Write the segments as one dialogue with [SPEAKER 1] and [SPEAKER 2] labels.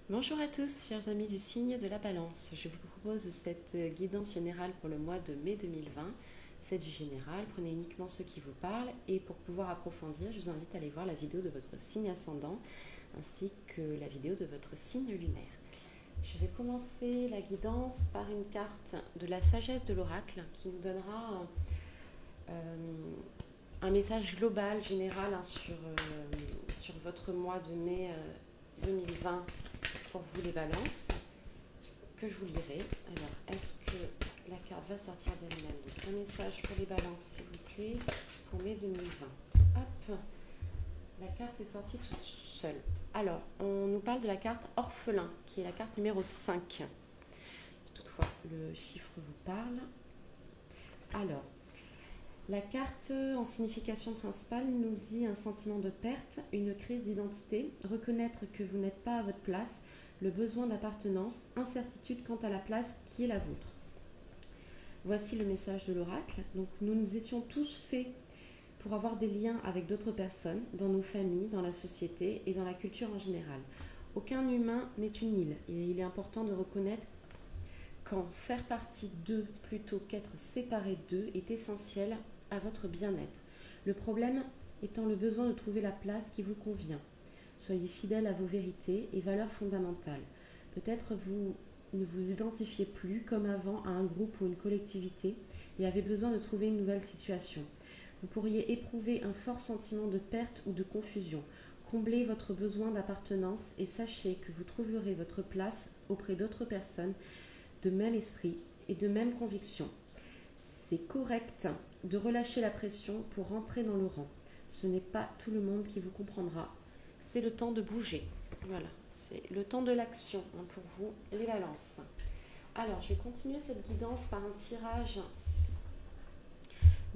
[SPEAKER 1] Bonjour à tous, chers amis du signe de la Balance. Je vous propose cette guidance générale pour le mois de mai 2020. C'est du général, prenez uniquement ce qui vous parle et pour pouvoir approfondir, je vous invite à aller voir la vidéo de votre signe ascendant ainsi que la vidéo de votre signe lunaire. Je vais commencer la guidance par une carte de la sagesse de l'oracle qui nous donnera un message global, général sur votre mois de mai 2020 pour vous les balances, que je vous lirai. Alors, est-ce que la carte va sortir d'elle-même? Donc, un message pour les balances, s'il vous plaît, pour mai 2020. Hop, la carte est sortie toute seule. Alors, on nous parle de la carte orphelin, qui est la carte numéro 5. Toutefois, le chiffre vous parle. Alors, la carte en signification principale nous dit un sentiment de perte, une crise d'identité, reconnaître que vous n'êtes pas à votre place, le besoin d'appartenance, incertitude quant à la place qui est la vôtre. Voici le message de l'oracle. Donc nous nous étions tous faits pour avoir des liens avec d'autres personnes, dans nos familles, dans la société et dans la culture en général. Aucun humain n'est une île et il est important de reconnaître qu'en faire partie d'eux plutôt qu'être séparé d'eux est essentiel à votre bien-être. Le problème étant le besoin de trouver la place qui vous convient. Soyez fidèle à vos vérités et valeurs fondamentales. Peut-être vous ne vous identifiez plus comme avant à un groupe ou une collectivité et avez besoin de trouver une nouvelle situation. Vous pourriez éprouver un fort sentiment de perte ou de confusion. Comblez votre besoin d'appartenance et sachez que vous trouverez votre place auprès d'autres personnes de même esprit et de même conviction. C'est correct de relâcher la pression pour rentrer dans le rang. Ce n'est pas tout le monde qui vous comprendra. C'est le temps de bouger. Voilà, c'est le temps de l'action pour vous, les balances. Alors, je vais continuer cette guidance par un tirage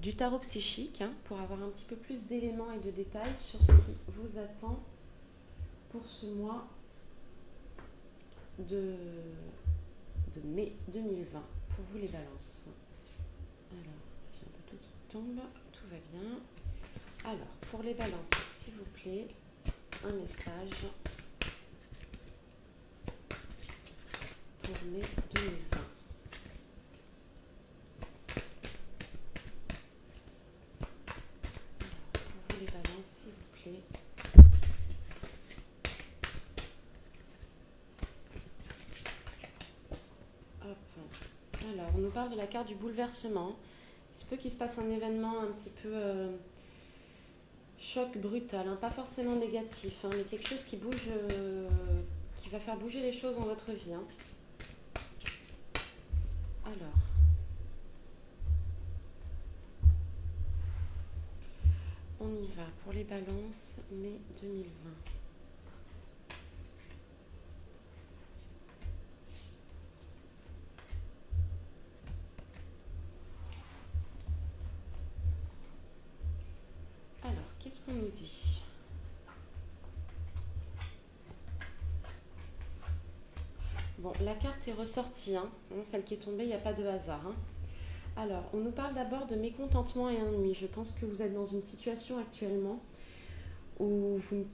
[SPEAKER 1] du tarot psychique pour avoir un petit peu plus d'éléments et de détails sur ce qui vous attend pour ce mois de mai 2020 pour vous les balances. Alors, j'ai un peu tout qui tombe, tout va bien. Alors, pour les balances, s'il vous plaît, un message pour mai 2020. Alors, pour vous les balances, s'il vous plaît. Hop. Alors, on nous parle de la carte du bouleversement. Il se peut qu'il se passe un événement un petit peu choc brutal, pas forcément négatif, mais quelque chose qui bouge, qui va faire bouger les choses dans votre vie. Alors, on y va pour les balances, mai 2020. Alors, qu'est-ce qu'on nous dit ? Bon, la carte est ressortie, celle qui est tombée, il n'y a pas de hasard. Alors, on nous parle d'abord de mécontentement et ennui. Je pense que vous êtes dans une situation actuellement où vous ne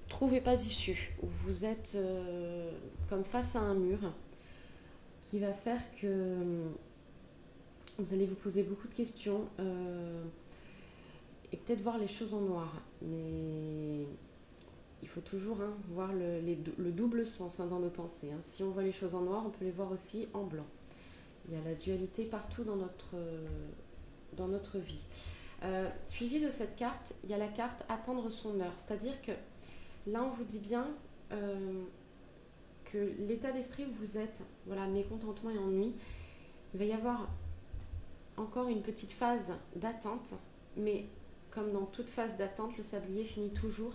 [SPEAKER 1] trouvez pas d'issue, où vous êtes comme face à un mur qui va faire que vous allez vous poser beaucoup de questions et peut-être voir les choses en noir. Mais il faut toujours voir le double sens dans nos pensées. Si on voit les choses en noir, on peut les voir aussi en blanc. Il y a la dualité partout dans notre vie. Suivi de cette carte, il y a la carte attendre son heure. C'est-à-dire que là, on vous dit bien que l'état d'esprit où vous êtes, voilà, mécontentement et ennui, il va y avoir encore une petite phase d'attente, mais comme dans toute phase d'attente, le sablier finit toujours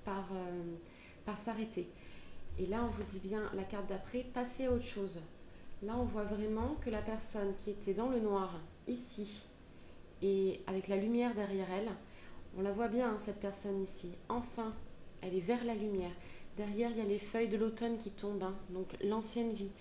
[SPEAKER 1] par s'arrêter. Et là, on vous dit bien, la carte d'après, passez à autre chose. Là, on voit vraiment que la personne qui était dans le noir, ici, et avec la lumière derrière elle, on la voit bien, cette personne ici. Enfin, elle est vers la lumière. Derrière, il y a les feuilles de l'automne qui tombent, donc l'ancienne vie.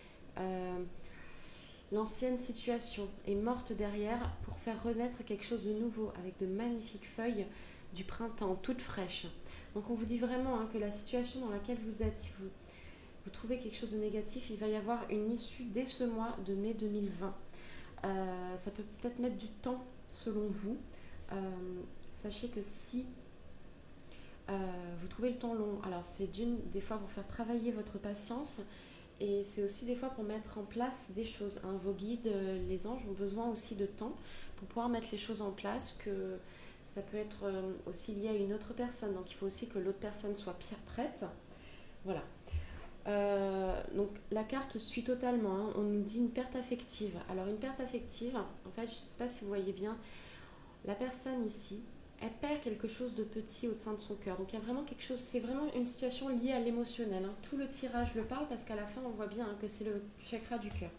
[SPEAKER 1] L'ancienne situation est morte derrière pour faire renaître quelque chose de nouveau, avec de magnifiques feuilles du printemps, toutes fraîches. Donc on vous dit vraiment que la situation dans laquelle vous êtes, si vous vous trouvez quelque chose de négatif, il va y avoir une issue dès ce mois de mai 2020. Ça peut peut-être mettre du temps selon vous. Sachez que si vous trouvez le temps long, alors c'est des fois pour faire travailler votre patience, et c'est aussi des fois pour mettre en place des choses. Hein. Vos guides, les anges, ont besoin aussi de temps pour pouvoir mettre les choses en place, que ça peut être aussi lié à une autre personne. Donc il faut aussi que l'autre personne soit prête. Voilà. Donc la carte suit totalement. Hein. On nous dit une perte affective. Alors une perte affective, en fait, je ne sais pas si vous voyez bien, la personne ici, elle perd quelque chose de petit au sein de son cœur. Donc il y a vraiment quelque chose, c'est vraiment une situation liée à l'émotionnel. Hein. Tout le tirage le parle parce qu'à la fin on voit bien que c'est le chakra du cœur.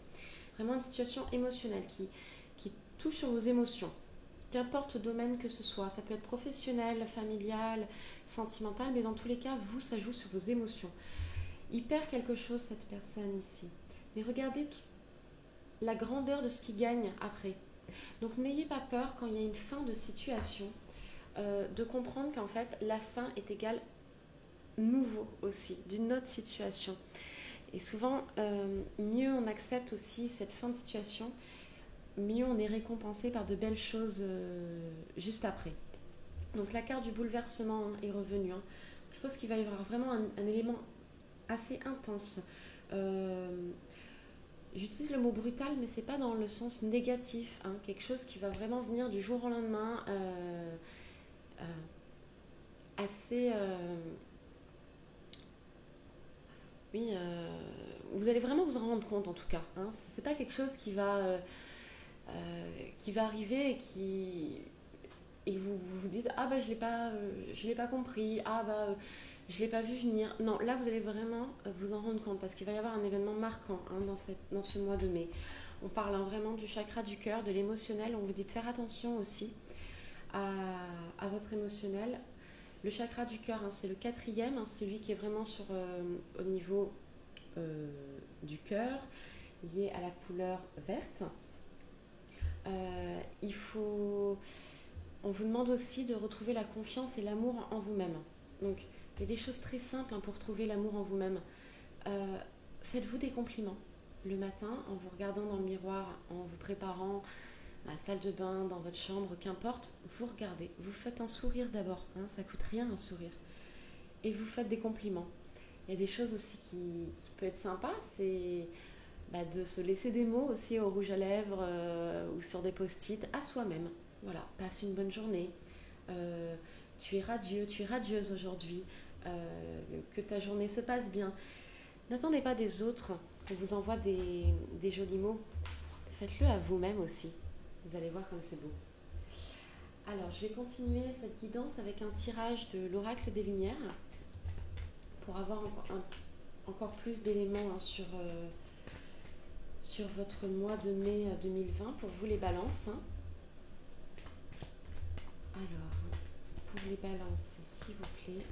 [SPEAKER 1] Vraiment une situation émotionnelle qui touche sur vos émotions. Qu'importe le domaine que ce soit, ça peut être professionnel, familial, sentimental, mais dans tous les cas, vous, ça joue sur vos émotions. Il perd quelque chose, cette personne ici. Mais regardez la grandeur de ce qu'il gagne après. Donc n'ayez pas peur quand il y a une fin de situation, de comprendre qu'en fait, la fin est égale nouveau aussi, d'une autre situation. Et souvent, mieux on accepte aussi cette fin de situation, mieux on est récompensé par de belles choses juste après. Donc la carte du bouleversement est revenue. Hein. Je pense qu'il va y avoir vraiment un élément assez intense. J'utilise le mot brutal, mais c'est pas dans le sens négatif. Hein. Quelque chose qui va vraiment venir du jour au lendemain, assez... oui, vous allez vraiment vous en rendre compte en tout cas. Hein. C'est pas quelque chose qui va arriver et vous vous dites ah bah je l'ai pas compris, ah bah je l'ai pas vu venir. Non, là vous allez vraiment vous en rendre compte parce qu'il va y avoir un événement marquant hein, dans ce mois de mai. On parle hein, vraiment du chakra du cœur, de l'émotionnel. On vous dit de faire attention aussi à votre émotionnel. Le chakra du cœur, hein, c'est le 4e, hein, celui qui est vraiment au niveau du cœur, lié à la couleur verte. On vous demande aussi de retrouver la confiance et l'amour en vous-même. Donc, il y a des choses très simples hein, pour trouver l'amour en vous-même. Faites-vous des compliments le matin en vous regardant dans le miroir, en vous préparant la salle de bain, dans votre chambre, qu'importe. Vous regardez, vous faites un sourire d'abord. Hein, ça coûte rien un sourire. Et vous faites des compliments. Il y a des choses aussi qui peuvent être sympas, c'est de se laisser des mots aussi au rouge à lèvres ou sur des post-it à soi-même. Voilà, passe une bonne journée. Tu es radieux, tu es radieuse aujourd'hui. Que ta journée se passe bien. N'attendez pas des autres qu'on vous envoie des jolis mots. Faites-le à vous-même aussi. Vous allez voir comme c'est beau. Alors, je vais continuer cette guidance avec un tirage de l'oracle des Lumières pour avoir encore plus d'éléments hein, sur votre mois de mai 2020 pour vous les balances. Hein. Alors, pour les balances, s'il vous plaît.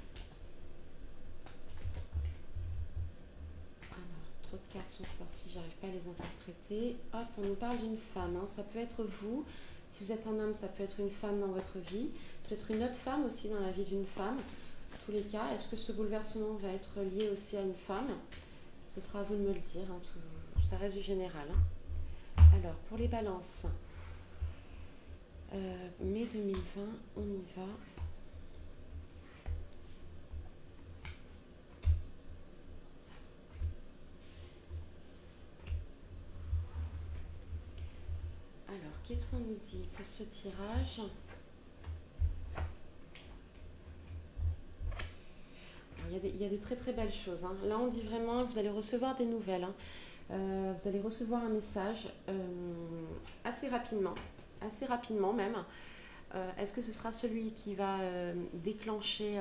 [SPEAKER 1] Alors, trop de cartes sont sorties, j'arrive pas à les interpréter. Hop, on nous parle d'une femme. Hein. Ça peut être vous. Si vous êtes un homme, ça peut être une femme dans votre vie. Ça peut être une autre femme aussi dans la vie d'une femme. Dans tous les cas, est-ce que ce bouleversement va être lié aussi à une femme? Ce sera à vous de me le dire. Hein, ça reste du général. Hein. Alors, pour les balances, mai 2020, on y va. Alors, qu'est-ce qu'on nous dit pour ce tirage? Il y a de très très belles choses. Hein. Là, on dit vraiment, vous allez recevoir des nouvelles. Hein. Vous allez recevoir un message assez rapidement même. Est-ce que ce sera celui qui va déclencher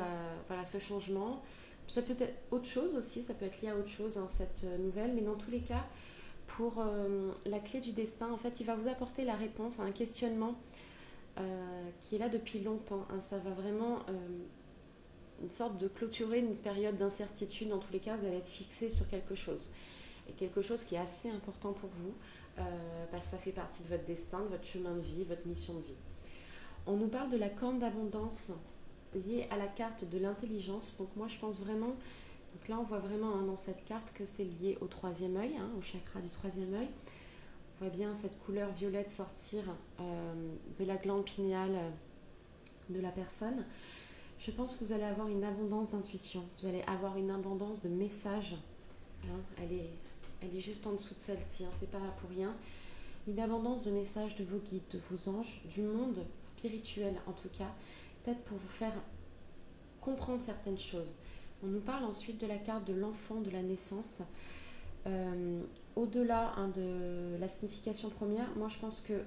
[SPEAKER 1] ce changement? Ça peut être autre chose aussi, ça peut être lié à autre chose, hein, cette nouvelle, mais dans tous les cas, pour la clé du destin, en fait, il va vous apporter la réponse à un questionnement qui est là depuis longtemps. Hein. Ça va vraiment... une sorte de clôturer une période d'incertitude. Dans tous les cas, vous allez être fixé sur quelque chose. Et quelque chose qui est assez important pour vous, parce que ça fait partie de votre destin, de votre chemin de vie, votre mission de vie. On nous parle de la corne d'abondance liée à la carte de l'intelligence. Donc moi, je pense vraiment Donc là, on voit vraiment dans cette carte que c'est lié au troisième œil, au chakra du troisième œil. On voit bien cette couleur violette sortir de la glande pinéale de la personne. Je pense que vous allez avoir une abondance d'intuition. Vous allez avoir une abondance de messages. Elle est juste en dessous de celle-ci, c'est pas pour rien. Une abondance de messages de vos guides, de vos anges, du monde spirituel en tout cas, peut-être pour vous faire comprendre certaines choses. On nous parle ensuite de la carte de l'enfant, de la naissance. Au-delà de la signification première, moi je pense que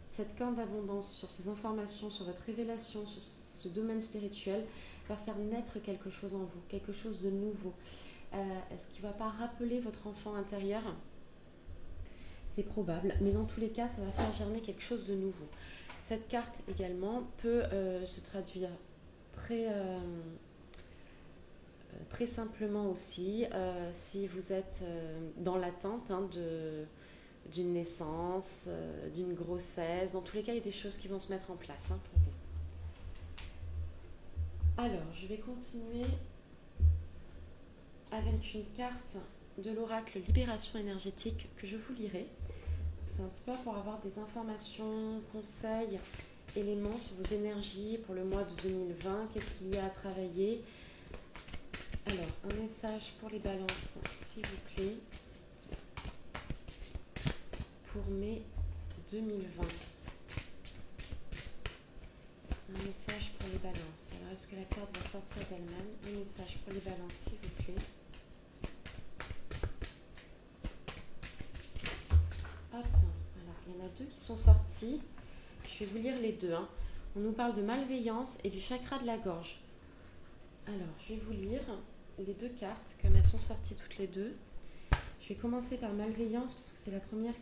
[SPEAKER 1] cette carte d'abondance sur ces informations, sur votre révélation, sur ce domaine spirituel, va faire naître quelque chose en vous, quelque chose de nouveau. Est-ce qu'il ne va pas rappeler votre enfant intérieur ? C'est probable, mais dans tous les cas, ça va faire germer quelque chose de nouveau. Cette carte également peut se traduire très simplement aussi si vous êtes dans l'attente d'une naissance, d'une grossesse. Dans tous les cas, il y a des choses qui vont se mettre en place pour vous. Alors, je vais continuer avec une carte de l'oracle Libération énergétique que je vous lirai. C'est un petit peu pour avoir des informations, conseils, éléments sur vos énergies pour le mois de 2020. Qu'est-ce qu'il y a à travailler ? Alors, un message pour les balances, s'il vous plaît, pour mai 2020. Un message pour les balances. Alors, est-ce que la carte va sortir d'elle-même ? Un message pour les balances, s'il vous plaît. Hop, alors, il y en a deux qui sont sortis. Je vais vous lire les deux. On nous parle de malveillance et du chakra de la gorge. Alors, je vais vous lire les deux cartes, comme elles sont sorties toutes les deux. Je vais commencer par malveillance, parce que c'est la première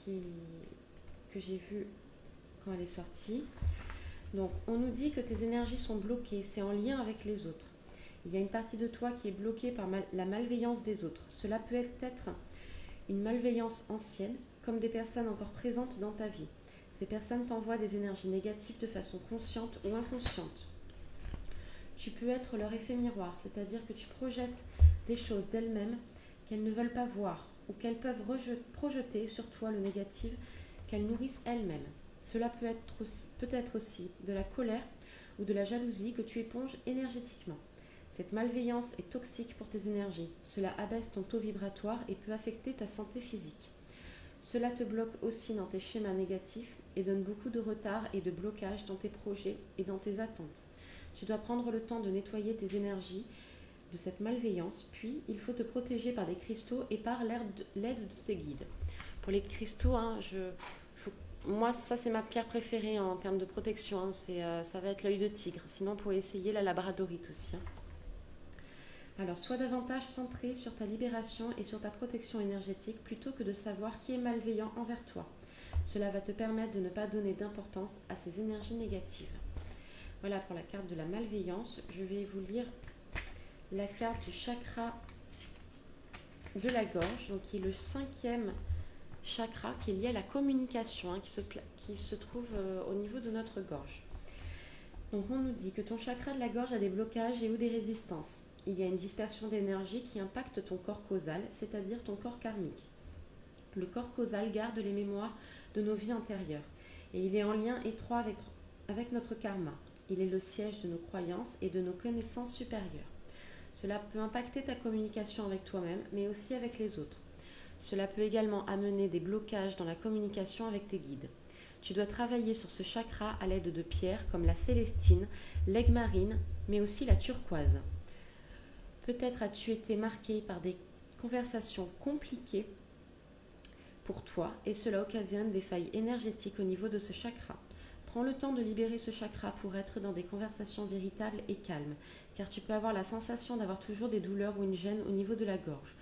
[SPEAKER 1] que j'ai vue quand elle est sortie. Donc, on nous dit que tes énergies sont bloquées, c'est en lien avec les autres. Il y a une partie de toi qui est bloquée par la malveillance des autres. Cela peut être une malveillance ancienne, comme des personnes encore présentes dans ta vie. Ces personnes t'envoient des énergies négatives de façon consciente ou inconsciente. Tu peux être leur effet miroir, c'est-à-dire que tu projettes des choses d'elles-mêmes qu'elles ne veulent pas voir ou qu'elles peuvent projeter sur toi le négatif qu'elles nourrissent elles-mêmes. Cela peut être aussi de la colère ou de la jalousie que tu éponges énergétiquement. Cette malveillance est toxique pour tes énergies. Cela abaisse ton taux vibratoire et peut affecter ta santé physique. Cela te bloque aussi dans tes schémas négatifs et donne beaucoup de retard et de blocage dans tes projets et dans tes attentes. Tu dois prendre le temps de nettoyer tes énergies de cette malveillance, puis il faut te protéger par des cristaux et par l'aide de tes guides. Pour les cristaux, moi ça c'est ma pierre préférée en termes de protection, ça va être l'œil de tigre. Sinon vous pouvez essayer la labradorite aussi. Alors sois davantage centré sur ta libération et sur ta protection énergétique plutôt que de savoir qui est malveillant envers toi. Cela va te permettre de ne pas donner d'importance à ces énergies négatives. Voilà pour la carte de la malveillance. Je vais vous lire la carte du chakra de la gorge, donc qui est le 5e chakra, qui est lié à la communication, qui se trouve au niveau de notre gorge. Donc on nous dit que ton chakra de la gorge a des blocages et ou des résistances. Il y a une dispersion d'énergie qui impacte ton corps causal, c'est-à-dire ton corps karmique. Le corps causal garde les mémoires de nos vies antérieures et il est en lien étroit avec notre karma. Il est le siège de nos croyances et de nos connaissances supérieures. Cela peut impacter ta communication avec toi-même, mais aussi avec les autres. Cela peut également amener des blocages dans la communication avec tes guides. Tu dois travailler sur ce chakra à l'aide de pierres comme la célestine, l'aigle marine, mais aussi la turquoise. Peut-être as-tu été marqué par des conversations compliquées pour toi et cela occasionne des failles énergétiques au niveau de ce chakra. Prends le temps de libérer ce chakra pour être dans des conversations véritables et calmes, car tu peux avoir la sensation d'avoir toujours des douleurs ou une gêne au niveau de la gorge.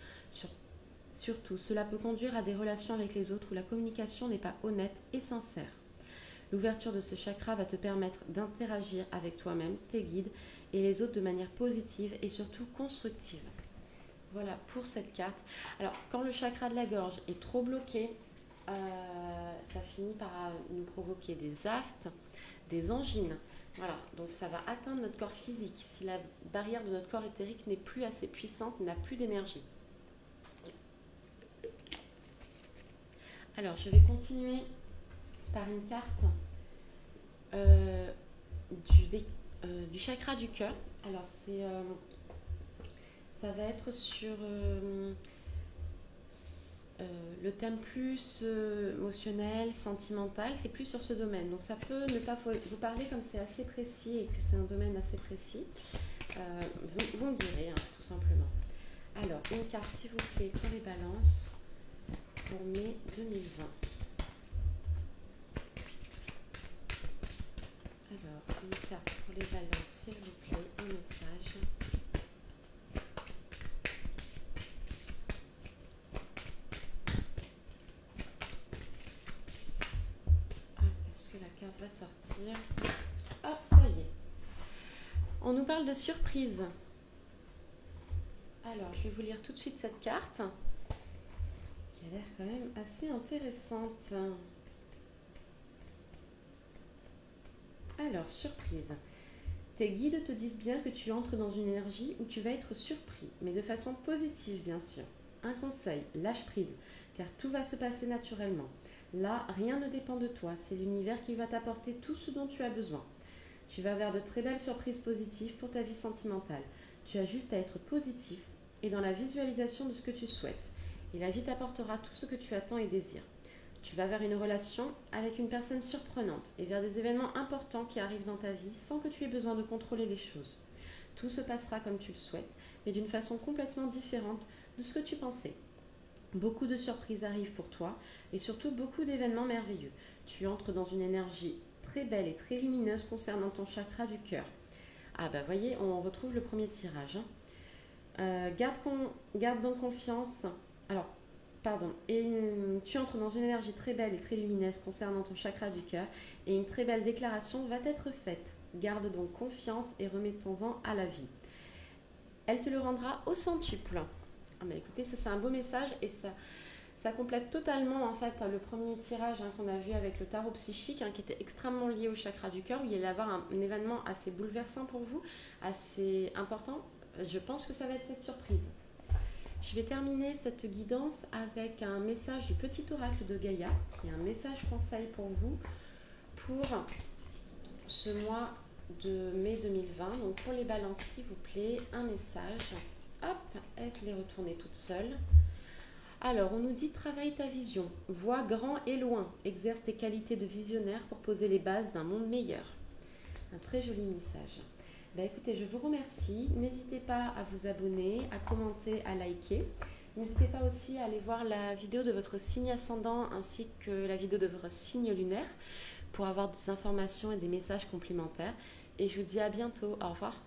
[SPEAKER 1] Surtout, cela peut conduire à des relations avec les autres où la communication n'est pas honnête et sincère. L'ouverture de ce chakra va te permettre d'interagir avec toi-même, tes guides et les autres de manière positive et surtout constructive. Voilà pour cette carte. Alors, quand le chakra de la gorge est trop bloqué, ça finit par nous provoquer des aphtes, des angines, Voilà, donc ça va atteindre notre corps physique. Si la barrière de notre corps éthérique n'est plus assez puissante, n'a plus d'énergie. Alors, je vais continuer par une carte du chakra du cœur. Alors, ça va être sur le thème plus émotionnel, sentimental, c'est plus sur ce domaine. Donc ça peut ne pas vous parler comme c'est assez précis et que c'est un domaine assez précis. Vous me direz, hein, tout simplement. Alors, une carte s'il vous plaît pour les balances pour mai 2020. Alors, une carte pour les balances s'il vous plaît, un message. La carte va sortir. Hop, ça y est. On nous parle de surprise. Alors, je vais vous lire tout de suite cette carte qui a l'air quand même assez intéressante. Alors, surprise. Tes guides te disent bien que tu entres dans une énergie où tu vas être surpris, mais de façon positive, bien sûr. Un conseil, lâche prise, car tout va se passer naturellement. Là, rien ne dépend de toi, c'est l'univers qui va t'apporter tout ce dont tu as besoin. Tu vas vers de très belles surprises positives pour ta vie sentimentale. Tu as juste à être positif et dans la visualisation de ce que tu souhaites. Et la vie t'apportera tout ce que tu attends et désires. Tu vas vers une relation avec une personne surprenante et vers des événements importants qui arrivent dans ta vie sans que tu aies besoin de contrôler les choses. Tout se passera comme tu le souhaites, mais d'une façon complètement différente de ce que tu pensais. Beaucoup de surprises arrivent pour toi et surtout beaucoup d'événements merveilleux. Tu entres dans une énergie très belle et très lumineuse concernant ton chakra du cœur. Ah bah voyez, on retrouve le premier tirage. Garde donc confiance. Alors, pardon. Et tu entres dans une énergie très belle et très lumineuse concernant ton chakra du cœur et une très belle déclaration va être faite. Garde donc confiance et remettons-en à la vie. Elle te le rendra au centuple. Ah bah écoutez, ça c'est un beau message et ça complète totalement en fait le premier tirage qu'on a vu avec le tarot psychique qui était extrêmement lié au chakra du cœur où il allait y avoir un événement assez bouleversant pour vous, assez important. Je pense que ça va être cette surprise. Je vais terminer cette guidance avec un message du petit oracle de Gaïa qui est un message conseil pour vous pour ce mois de mai 2020. Donc pour les balances s'il vous plaît, un message. Hop, est-ce les retourner toute seule. Alors, on nous dit travaille ta vision, vois grand et loin, exerce tes qualités de visionnaire pour poser les bases d'un monde meilleur. Un très joli message. Ben, écoutez, je vous remercie. N'hésitez pas à vous abonner, à commenter, à liker. N'hésitez pas aussi à aller voir la vidéo de votre signe ascendant ainsi que la vidéo de votre signe lunaire pour avoir des informations et des messages complémentaires. Et je vous dis à bientôt. Au revoir.